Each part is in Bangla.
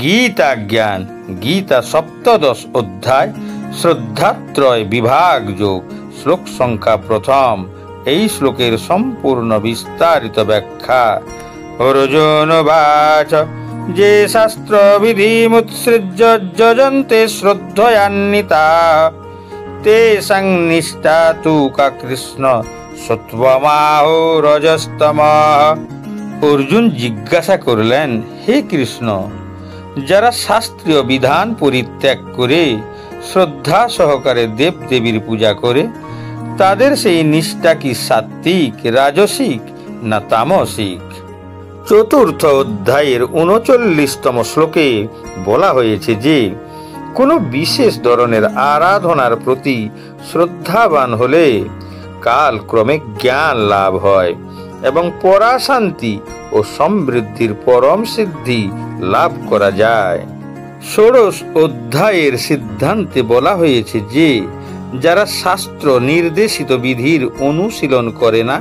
গীতা জ্ঞান, গীতা সপ্তদশ অধ্যায়, শ্রদ্ধাত্রয় বিভাগ যোগ, শ্লোক সংখ্যা প্রথম। এই শ্লোকের সম্পূর্ণ বিস্তারিত ব্যাখ্যা। অর্জুন বাচ, যে শাস্ত্র বিধিমুৎসৃজ্য যজন্তে শ্রদ্ধয়ান্বিতা তেষাং নিষ্ঠা তু কা কৃষ্ণ সত্ত্বমাহো রজস্তমঃ। অর্জুন জিজ্ঞাসা করলেন, হে কৃষ্ণ, যারা শাস্ত্রীয় বিধান পরিত্যাগ করে শ্রদ্ধা সহকারে দেবদেবীর পূজা করে, তাদের সেই নিষ্ঠা কি সাত্ত্বিক, রাজসিক না তামসিক? চতুর্থ অধ্যায়ের 39তম শ্লোকে বলা হয়েছে যে কোনো বিশেষ ধরনের আরাধনার প্রতি শ্রদ্ধাবান হলে কালক্রমে জ্ঞান লাভ হয় এবং পরাশান্তি ও সমৃদ্ধির পরম সিদ্ধি লাভ করা যায়। ষোড়শ অধ্যায়ের সিদ্ধান্তে বলা হয়েছে যে যারা শাস্ত্র নির্দেশিত বিধির অনুশীলন করে না,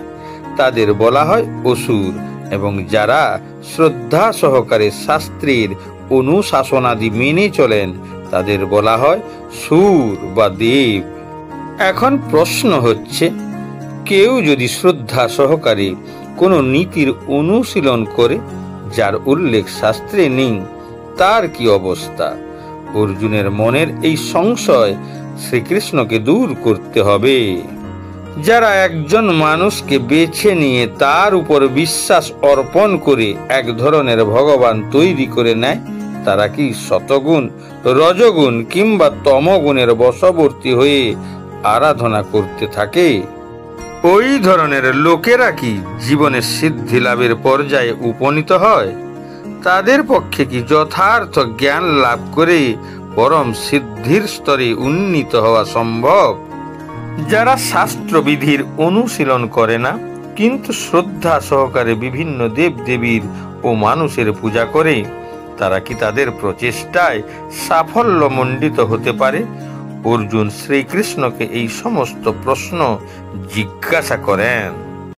তাদের বলা হয় অসুর, এবং যারা শ্রদ্ধা সহকারে শাস্ত্রের অনুশাসনাদি মেনে চলেন, তাদের বলা হয় সুর বা দেব। এখন প্রশ্ন হচ্ছে, কেউ যদি শ্রদ্ধা সহকারে কোনো নীতির অনুশীলন করে যার উল্লেখ শাস্ত্রে নেই, তার কি অবস্থা? অর্জুনের মনের এই সংশয় শ্রীকৃষ্ণকে দূর করতে হবে। যারা একজন মানুষকে বেছে নিয়ে তার উপর বিশ্বাস অর্পণ করে এক ধরনের ভগবান তৈরি করে নেয়, তারা কি শতগুণ, রজগুণ কিংবা তমগুণের বশবর্তী হয়ে আরাধনা করতে থাকে? ওই ধরনের লোকেরা কি জীবনের সিদ্ধি লাভের পর্যায়ে উপনীত হয়? তাদের পক্ষে কি যথার্থ জ্ঞান লাভ করে পরম সিদ্ধির স্তরে উন্নীত হওয়া সম্ভব? যারা শাস্ত্রবিধির অনুশীলন করে না কিন্তু শ্রদ্ধা সহকারে বিভিন্ন দেবদেবীর ও মানুষের পূজা করে, তারা কি তাদের প্রচেষ্টায় সাফল্যমণ্ডিত হতে পারে? অর্জুন শ্রীকৃষ্ণকে এই সমস্ত প্রশ্ন জিজ্ঞাসা করেন।